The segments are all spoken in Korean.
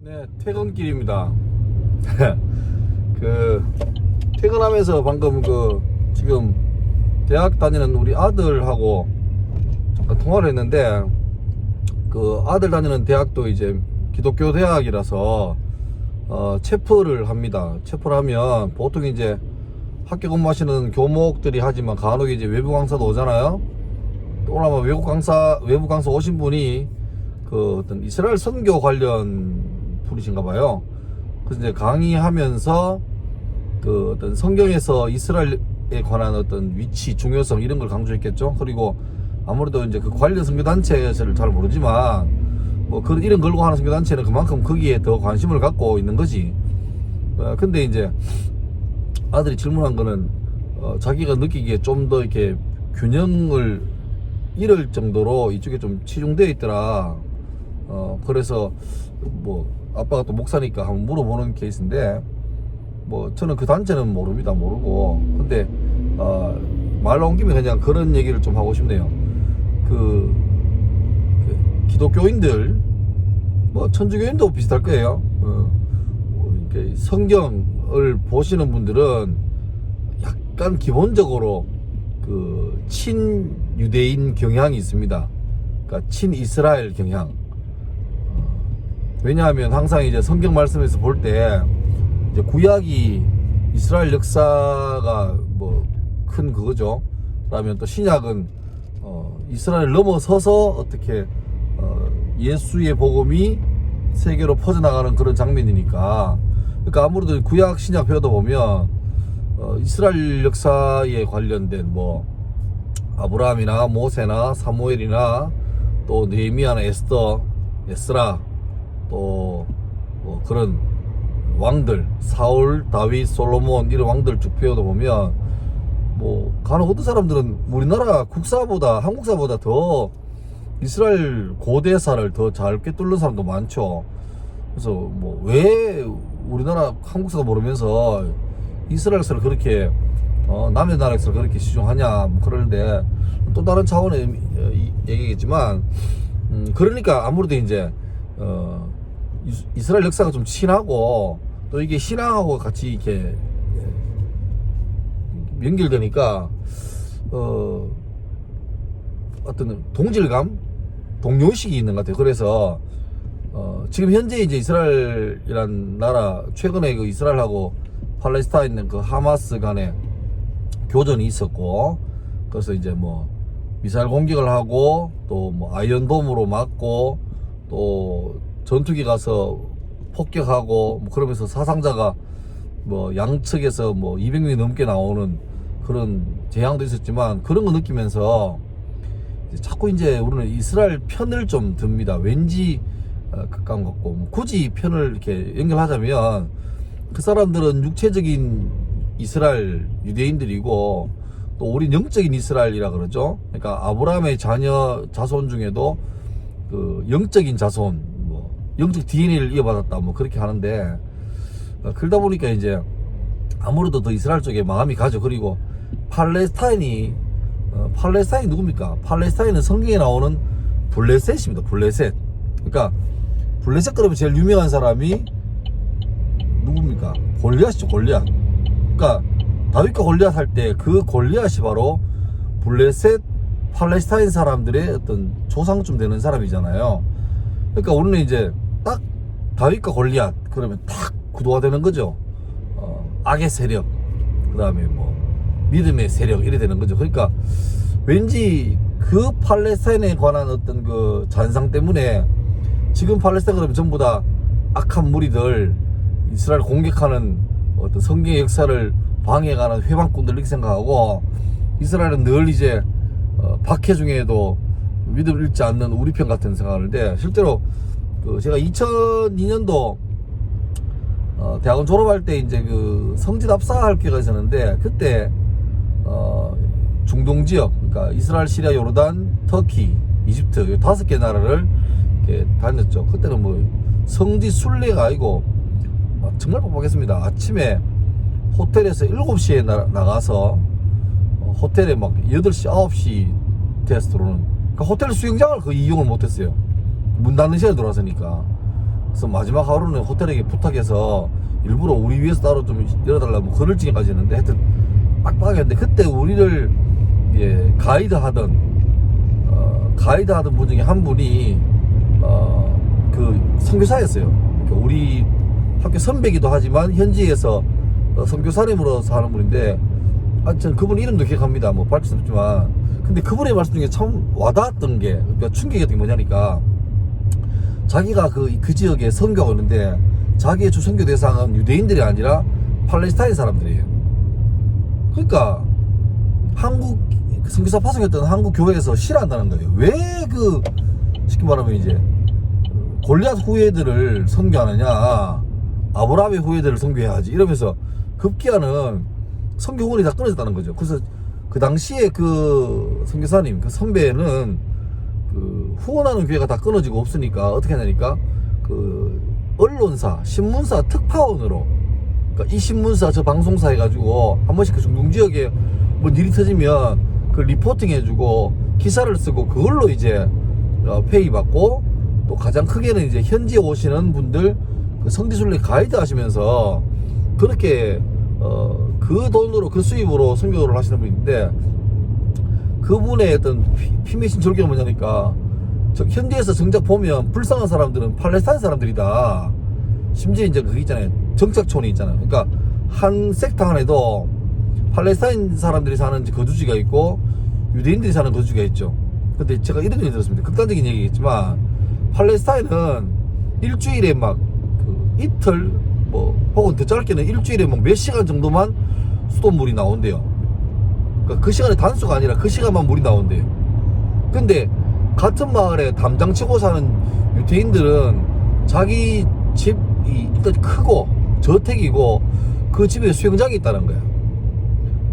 네, 퇴근길입니다. 그 퇴근하면서 방금 지금 대학 다니는 우리 아들하고 잠깐 통화를 했는데, 그 아들 다니는 대학도 이제 기독교 대학이라서 체프를 합니다. 체프를 하면 보통 이제 학교 근무하시는 교목들이 하지만 간혹 이제 외부 강사도 오잖아요. 또 오늘 아마 외부 강사 오신 분이 그 어떤 이스라엘 선교 관련 분이신가 봐요. 그래서 이제 강의하면서 그 어떤 성경에서 이스라엘에 관한 어떤 위치, 중요성 이런 걸 강조했겠죠. 그리고 아무래도 이제 그 관련 선교단체를 잘 모르지만 뭐 그런 이런 걸고 하는 선교단체는 그만큼 거기에 더 관심을 갖고 있는 거지. 근데 이제 아들이 질문한 거는 자기가 느끼기에 좀 더 이렇게 균형을 잃을 정도로 이쪽에 좀 치중되어 있더라. 그래서 뭐 아빠가 또 목사니까 한번 물어보는 케이스인데, 뭐 저는 그 단체는 모릅니다. 모르고. 근데 말 나온 김에 그냥 그런 얘기를 좀 하고 싶네요. 그 기독교인들, 뭐 천주교인도 비슷할 거예요. 이렇게 성경을 보시는 분들은 약간 기본적으로 그 친유대인 경향이 있습니다. 그러니까 친이스라엘 경향. 왜냐하면 항상 이제 성경 말씀에서 볼 때 이제 구약이 이스라엘 역사가 뭐 큰 그거죠. 그러면 또 신약은 이스라엘 넘어서서 어떻게 예수의 복음이 세계로 퍼져나가는 그런 장면이니까. 그러니까 아무래도 구약 신약 배우다 보면 이스라엘 역사에 관련된 뭐 아브라함이나 모세나 사무엘이나 또 느헤미야나 에스라 또 뭐 그런 왕들, 사울, 다윗, 솔로몬 이런 왕들 쭉 배우다 보면 뭐 간혹 어떤 사람들은 우리나라 국사보다 한국사보다 더 이스라엘 고대사를 더 잘 꿰뚫는 사람도 많죠. 그래서 뭐 왜 우리나라 한국사도 모르면서 이스라엘 역사를 그렇게 남의 나라 역사를 그렇게 시중하냐 뭐 그러는데, 또 다른 차원의 얘기겠지만 그러니까 아무래도 이제 이스라엘 역사가 좀 친하고 또 이게 신앙하고 같이 이렇게 연결되니까 어떤 동질감, 동료의식이 있는 것 같아요. 그래서 지금 현재 이제 이스라엘이란 나라, 최근에 그 이스라엘하고 팔레스타인 그 하마스 간에 교전이 있었고, 그래서 이제 뭐 미사일 공격을 하고 또 뭐 아이언돔으로 맞고 또 전투기 가서 폭격하고 뭐 그러면서 사상자가 뭐 양측에서 뭐 200명이 넘게 나오는 그런 재앙도 있었지만, 그런 거 느끼면서 자꾸 이제 우리는 이스라엘 편을 좀 듭니다. 왠지 가까운 것 같고, 뭐 굳이 편을 이렇게 연결하자면 그 사람들은 육체적인 이스라엘 유대인들이고 또 우린 영적인 이스라엘이라 그러죠. 그러니까 아브라함의 자손 중에도 그 영적인 자손, 뭐 영적 DNA를 이어받았다 뭐 그렇게 하는데, 그러다 보니까 이제 아무래도 더 이스라엘 쪽에 마음이 가죠. 그리고 팔레스타인이 누굽니까? 팔레스타인은 성경에 나오는 블레셋입니다. 블레셋. 그러니까 블레셋 그러면 제일 유명한 사람이 누굽니까? 골리앗이죠. 골리앗. 그러니까 다윗과 골리앗 할 때 그 골리앗이 바로 블레셋 팔레스타인 사람들의 어떤 조상쯤 되는 사람이잖아요. 그러니까 우리는 이제 딱 다윗과 골리앗 그러면 딱 구도가 되는 거죠. 악의 세력, 그 다음에 뭐 믿음의 세력 이래 되는 거죠. 그러니까 왠지 그 팔레스타인에 관한 어떤 그 잔상 때문에 지금 팔레스타인 그러면 전부 다 악한 무리들, 이스라엘 공격하는 어떤 성경의 역사를 방해하는 회방꾼들 이렇게 생각하고, 이스라엘은 늘 이제 박해 중에도 믿음을 잃지 않는 우리 편 같은 생각하는데, 실제로 제가 2002년도 대학원 졸업할 때 이제 그 성지 답사할 기회가 있었는데, 그때 중동 지역, 그러니까 이스라엘, 시리아, 요르단, 터키, 이집트 5개 나라를 이렇게 다녔죠. 그때는 뭐 성지 순례가 아니고 정말 빡빡했습니다. 아침에 호텔에서 7시에 나가서 호텔에 막 8시, 9시 테스트로는, 그러니까 호텔 수영장을 거의 이용을 못했어요. 문 닫는 시간에 들어왔으니까. 그래서 마지막 하루는 호텔에게 부탁해서 일부러 우리 위해서 따로 좀 열어달라고 뭐 글을 찍어까지 했는데 하여튼 빡빡하게 했는데, 그때 우리를 가이드 하던 분 중에 한 분이 그 선교사였어요. 그러니까 우리 학교 선배기도 하지만 현지에서 선교사님으로서 하는 분인데, 전 그분 이름도 기억합니다. 뭐 밝힐 수 없지만. 근데 그분의 말씀 중에 참 와닿았던 게, 그러니까 충격이었던 게 뭐냐니까, 자기가 그 지역에 선교가 오는데 자기의 주 선교 대상은 유대인들이 아니라 팔레스타인 사람들이에요. 그러니까 한국 선교사 파송했던 한국 교회에서 싫어한다는 거예요. 왜 쉽게 말하면 이제 골리앗 후예들을 선교하느냐, 아브라함의 후예들을 선교해야지 이러면서 급기야는 선교 후원이 다 끊어졌다는 거죠. 그래서 그 당시에 그 선교사님, 그 선배는 후원하는 교회가 다 끊어지고 없으니까 어떻게 하냐니까, 언론사, 신문사 특파원으로, 그러니까 이 신문사 저 방송사 해가지고 한 번씩 그 중동지역에 뭐 일이 터지면 그 리포팅 해주고 기사를 쓰고 그걸로 이제 페이 받고, 또 가장 크게는 이제 현지에 오시는 분들 그 성지순례 가이드 하시면서 그렇게 그 돈으로, 그 수입으로 선교를 하시는 분인데, 그분의 어떤 피미신 절개가 뭐냐니까, 현지에서 정작 보면 불쌍한 사람들은 팔레스타인 사람들이다. 심지어 이제 그게 있잖아요, 정착촌이 있잖아요. 그러니까 한 섹터 안에도 팔레스타인 사람들이 사는 거주지가 있고 유대인들이 사는 거주지가 있죠. 근데 제가 이런 얘기 들었습니다. 극단적인 얘기겠지만, 팔레스타인은 일주일에 막 이틀 뭐 혹은 더 짧게는 일주일에 뭐 몇 시간 정도만 수돗물이 나온대요. 그러니까 그 시간에 단수가 아니라 그 시간만 물이 나온대요. 근데 같은 마을에 담장 치고 사는 유태인들은 자기 집이 일단 크고 저택이고 그 집에 수영장이 있다는 거야.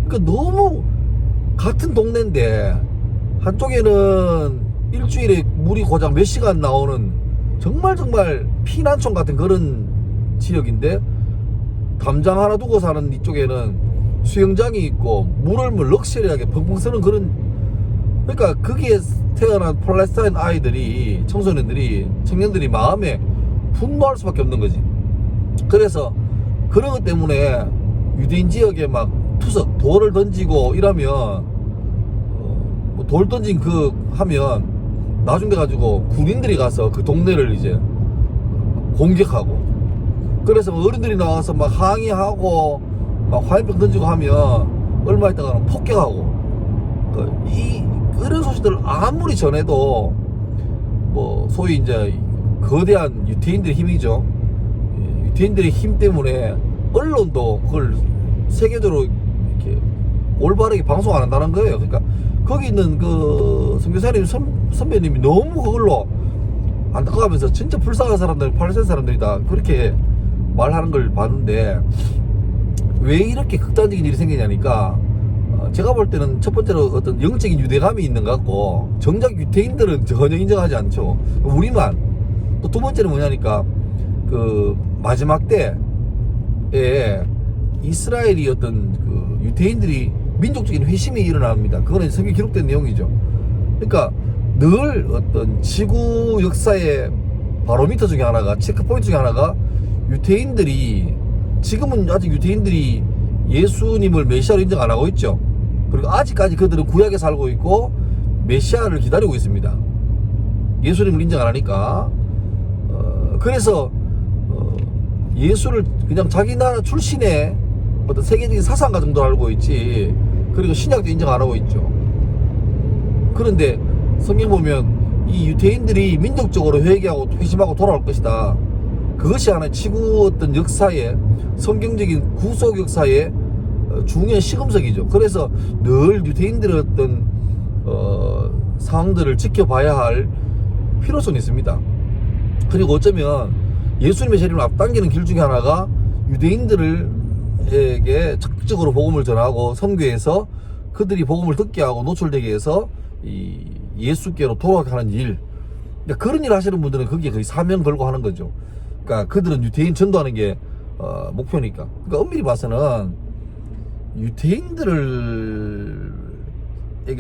그러니까 너무 같은 동네인데 한쪽에는 일주일에 물이 고작 몇 시간 나오는 정말 피난촌 같은 그런 지역인데, 담장 하나 두고 사는 이쪽에는 수영장이 있고 물을 뭐 럭셔리하게 펑펑 쓰는 그런, 그러니까 거기에 태어난 팔레스타인 아이들이, 청소년들이, 청년들이 마음에 분노할 수밖에 없는 거지. 그래서 그런 것 때문에 유대인 지역에 막 투석 돌을 던지고 이러면 뭐 돌 던진 하면 나중 돼가지고 군인들이 가서 그 동네를 이제 공격하고, 그래서 어른들이 나와서 막 항의하고 막 화염병 던지고 하면 얼마 있다가는 폭격하고, 이런 소식들을 아무리 전해도 뭐 소위 이제 거대한 유태인들의 힘이죠. 유태인들의 힘 때문에 언론도 그걸 세계적으로 이렇게 올바르게 방송 안 한다는 거예요. 그러니까 거기 있는 그 선교사님 선배님이 너무 그걸로 안타까워하면서 진짜 불쌍한 사람들, 팔레스타인 사람들이다 그렇게 말하는 걸 봤는데, 왜 이렇게 극단적인 일이 생기냐니까, 제가 볼 때는 첫 번째로 어떤 영적인 유대감이 있는 것 같고, 정작 유태인들은 전혀 인정하지 않죠. 우리만. 또 두 번째는 뭐냐니까, 그 마지막 때에 이스라엘이 어떤 그 유태인들이 민족적인 회심이 일어납니다. 그거는 성경에 기록된 내용이죠. 그러니까 늘 어떤 지구 역사의 바로미터 중에 하나가, 체크포인트 중에 하나가, 유태인들이 지금은 아직 유태인들이 예수님을 메시아로 인정 안 하고 있죠. 그리고 아직까지 그들은 구약에 살고 있고 메시아를 기다리고 있습니다. 예수님을 인정 안 하니까. 그래서 예수를 그냥 자기 나라 출신의 어떤 세계적인 사상가 정도 알고 있지, 그리고 신약도 인정 안 하고 있죠. 그런데 성경 보면 이 유태인들이 민족적으로 회개하고 회심하고 돌아올 것이다. 그것이 하나의 지구 어떤 역사의, 성경적인 구속 역사의 중요한 시금석이죠. 그래서 늘 유태인들의 어떤 상황들을 지켜봐야 할 필요성이 있습니다. 그리고 어쩌면 예수님의 재림을 앞당기는 길 중에 하나가 유대인들에게 적극적으로 복음을 전하고 선교해서 그들이 복음을 듣게 하고 노출되게 해서 이 예수께로 돌아가는 일. 그러니까 그런 일 하시는 분들은 거기에 거의 사명 걸고 하는 거죠. 그러니까 그들은 유태인 전도하는 게 목표니까. 그러니까 엄밀히 봐서는 유태인들에게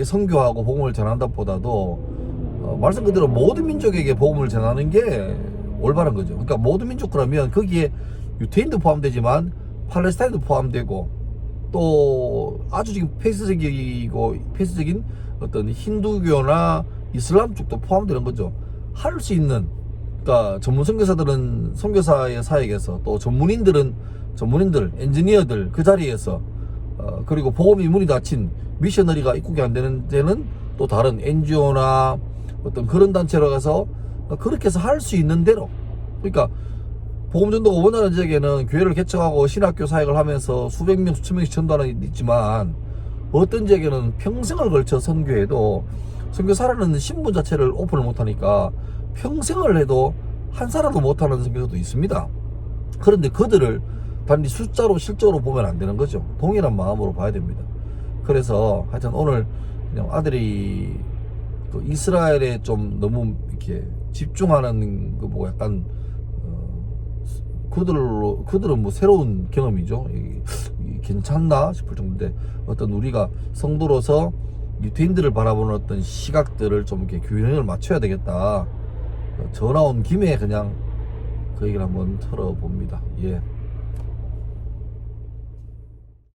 선교하고 복음을 전한다 보다도 말씀 그대로 모든 민족에게 복음을 전하는 게 올바른 거죠. 그러니까 모든 민족 그러면 거기에 유태인도 포함되지만 팔레스타인도 포함되고 또 아주 지금 폐쇄적인 어떤 힌두교나 이슬람 쪽도 포함되는 거죠. 할 수 있는, 그러니까 전문 선교사들은 선교사의 사역에서, 또 전문인들, 엔지니어들 그 자리에서, 그리고 복음이 문이 닫힌 미셔너리가 입국이 안 되는 데는 또 다른 NGO나 어떤 그런 단체로 가서 그렇게 해서 할 수 있는 대로, 그러니까 복음전도가 원하는 지역에는 교회를 개척하고 신학교 사역을 하면서 수백 명, 수천 명씩 전도하는 게 있지만, 어떤 지역에는 평생을 걸쳐 선교해도 선교사라는 신분 자체를 오픈을 못하니까 평생을 해도 한 사람도 못하는 선교사도 있습니다. 그런데 그들을 단지 숫자로 실적으로 보면 안 되는 거죠. 동일한 마음으로 봐야 됩니다. 그래서 하여튼 오늘 그냥 아들이 또 이스라엘에 좀 너무 이렇게 집중하는 거 보고 약간 그들은 뭐 새로운 경험이죠. 괜찮나 싶을 정도인데, 어떤 우리가 성도로서 유태인들을 바라보는 어떤 시각들을 좀 이렇게 균형을 맞춰야 되겠다. 전화 온 김에 그냥 그 얘기를 한번 털어봅니다. 예.